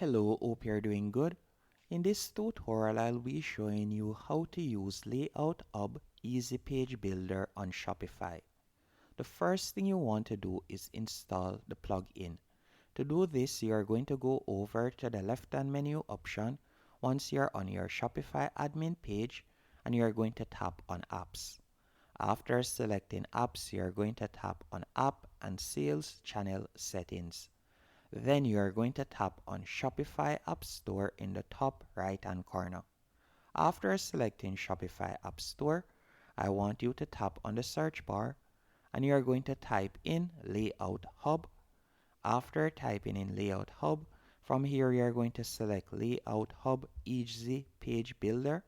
Hello, hope you're doing good. In this tutorial, I'll be showing you how to use LayoutHub Easy Page Builder on Shopify. The first thing you want to do is install the plugin. To do this, you are going to go over to the left-hand menu option once you're on your Shopify admin page, and you're going to tap on Apps. After selecting Apps, you're going to tap on App and Sales Channel Settings. Then you are going to tap on Shopify App Store in the top right hand corner. After selecting Shopify App Store, I want you to tap on the search bar and you are going to type in Layout Hub. After typing in Layout Hub, from here you are going to select Layout Hub Easy Page Builder.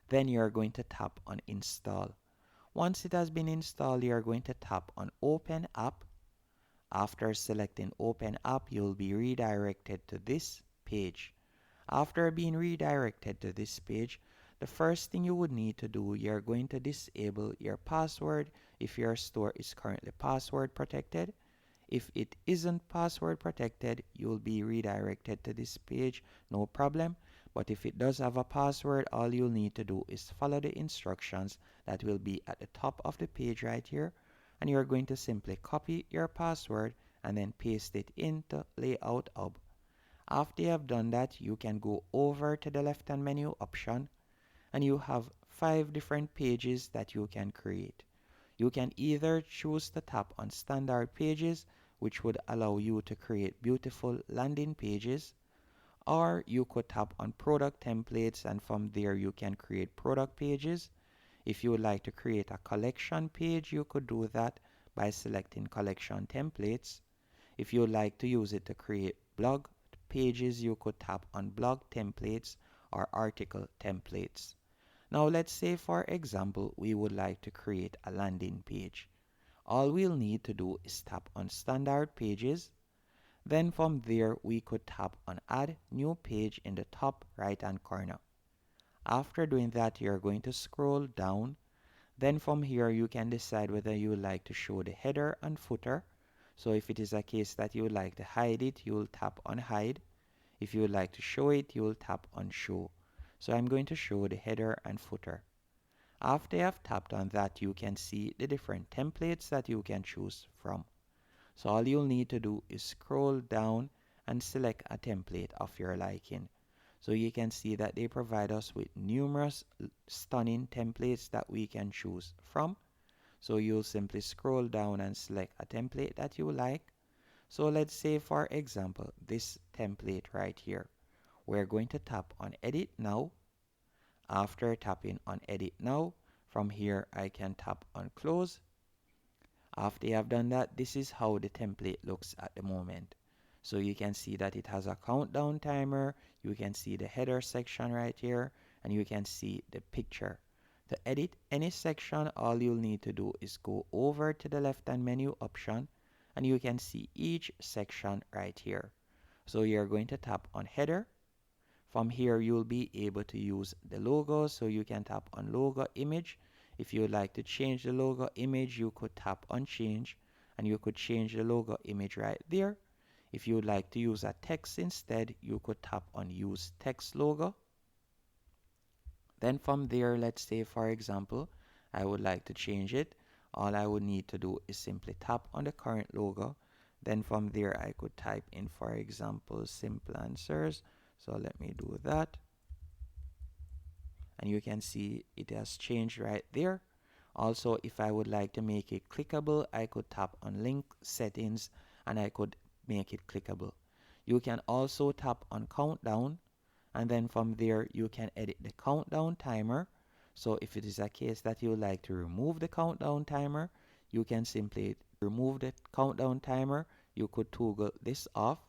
Then you are going to tap on Install. Once it has been installed, you are going to tap on Open App. After selecting Open App, you'll be redirected to this page. After being redirected to this page, the first thing you would need to do, you're going to disable your password if your store is currently password protected. If it isn't password protected, you'll be redirected to this page, no problem. But if it does have a password, all you'll need to do is follow the instructions that will be at the top of the page right here, and you're going to simply copy your password and then paste it into LayoutHub. After you have done that, you can go over to the left hand menu option and you have 5 different pages that you can create. You can either choose to tap on standard pages, which would allow you to create beautiful landing pages, or you could tap on product templates and from there you can create product pages. If you would like to create a collection page, you could do that by selecting collection templates. If you would like to use it to create blog pages, you could tap on blog templates or article templates. Now let's say for example, we would like to create a landing page. All we'll need to do is tap on standard pages. Then from there, we could tap on add new page in the top right hand corner. After doing that, you're going to scroll down. Then from here, you can decide whether you would like to show the header and footer. So if it is a case that you would like to hide it, you will tap on hide. If you would like to show it, you will tap on show. So I'm going to show the header and footer. After you have tapped on that, you can see the different templates that you can choose from. So all you'll need to do is scroll down and select a template of your liking. So you can see that they provide us with numerous stunning templates that we can choose from. So you'll simply scroll down and select a template that you like. So let's say for example, this template right here. We're going to tap on edit now. After tapping on edit now, from here I can tap on close. After you have done that, this is how the template looks at the moment. So you can see that it has a countdown timer, you can see the header section right here, and you can see the picture. To edit any section, all you'll need to do is go over to the left hand menu option, and you can see each section right here. So you're going to tap on header. From here, you'll be able to use the logo, so you can tap on logo image. If you would like to change the logo image, you could tap on change and you could change the logo image right there. If you would like to use a text instead, you could tap on use text logo. Then from there, let's say for example, I would like to change it. All I would need to do is simply tap on the current logo. Then from there, I could type in, for example, simple answers. So let me do that. And you can see it has changed right there. Also, if I would like to make it clickable, I could tap on link settings and I could make it clickable. You can also tap on countdown, and then from there you can edit the countdown timer. So if it is a case that you would like to remove the countdown timer, you can simply remove the countdown timer. You could toggle this off.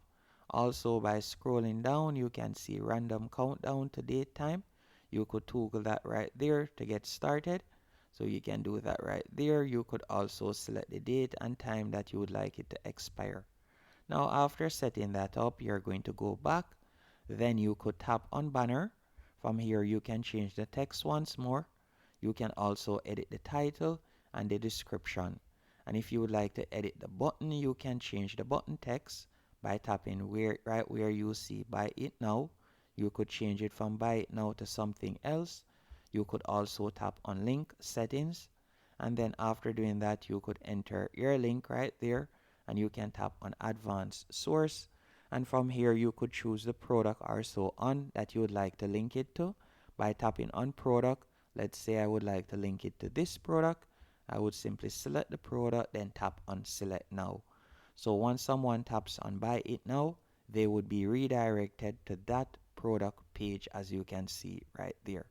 Also, by scrolling down, you can see random countdown to date time. You could toggle that right there to get started. So you can do that right there. You could also select the date and time that you would like it to expire. Now, after setting that up, you're going to go back. Then you could tap on banner. From here, you can change the text once more. You can also edit the title and the description. And if you would like to edit the button, you can change the button text by tapping right where you see buy it now. You could change it from buy it now to something else. You could also tap on link settings, and then after doing that you could enter your link right there, and you can tap on advanced source, and from here you could choose the product or so on that you would like to link it to by tapping on product. Let's say I would like to link it to this product. I would simply select the product, then tap on select now. So once someone taps on buy it now, they would be redirected to that product page, as you can see right there.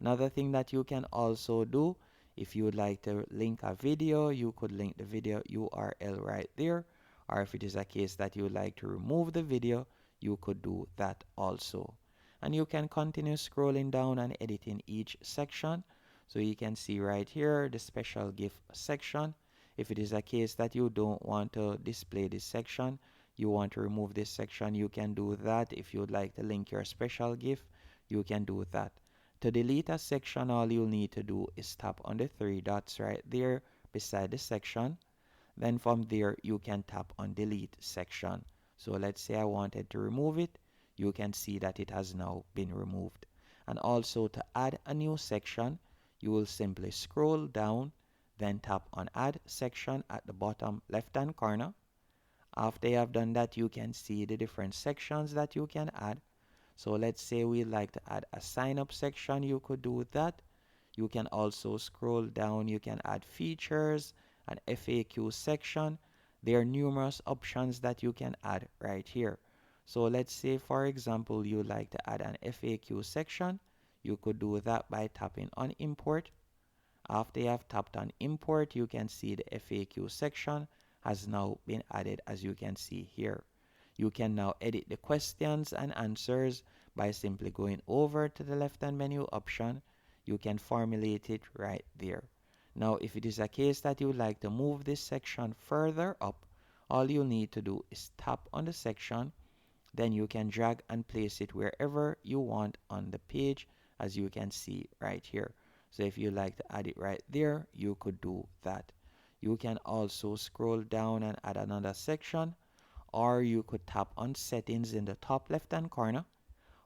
Another thing that you can also do, if you would like to link a video, you could link the video URL right there. Or if it is a case that you would like to remove the video, you could do that also. And you can continue scrolling down and editing each section. So you can see right here the special gift section. If it is a case that you don't want to display this section, you want to remove this section, you can do that. If you would like to link your special gift, you can do that. To delete a section, all you'll need to do is tap on the three dots right there beside the section. Then from there, you can tap on delete section. So let's say I wanted to remove it. You can see that it has now been removed. And also to add a new section, you will simply scroll down, then tap on add section at the bottom left hand corner. After you have done that, you can see the different sections that you can add. So let's say we'd like to add a sign up section, you could do that. You can also scroll down, you can add features, an FAQ section. There are numerous options that you can add right here. So let's say for example you like to add an FAQ section. You could do that by tapping on import. After you have tapped on import, you can see the FAQ section has now been added, as you can see here. You can now edit the questions and answers by simply going over to the left hand menu option. You can formulate it right there. Now if it is a case that you would like to move this section further up, all you need to do is tap on the section, then you can drag and place it wherever you want on the page, as you can see right here. So if you like to add it right there, you could do that. You can also scroll down and add another section, or you could tap on settings in the top left hand corner.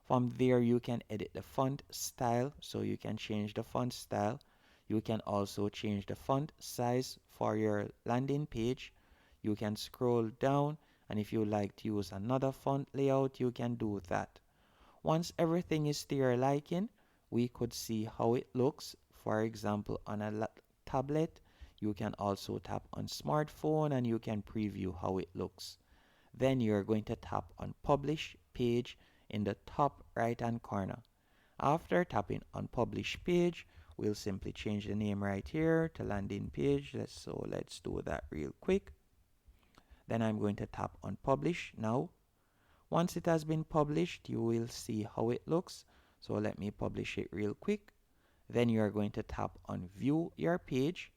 From there you can edit the font style, so you can change the font style. You can also change the font size for your landing page. You can scroll down, and if you like to use another font layout, you can do that. Once everything is to your liking, we could see how it looks. For example, on a tablet, you can also tap on smartphone and you can preview how it looks. Then you're going to tap on publish page in the top right hand corner. After tapping on publish page, we'll simply change the name right here to landing page. Let's do that real quick. Then I'm going to tap on publish now. Once it has been published, you will see how it looks. So let me publish it real quick. Then you are going to tap on view your page.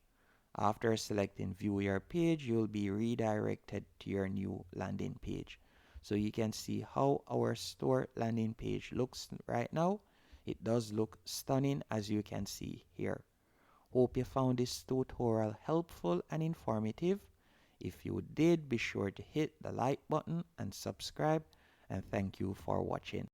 After selecting view your page, you'll be redirected to your new landing page. So you can see how our store landing page looks right now. It does look stunning, as you can see here. Hope you found this tutorial helpful and informative. If you did, be sure to hit the like button and subscribe, and thank you for watching.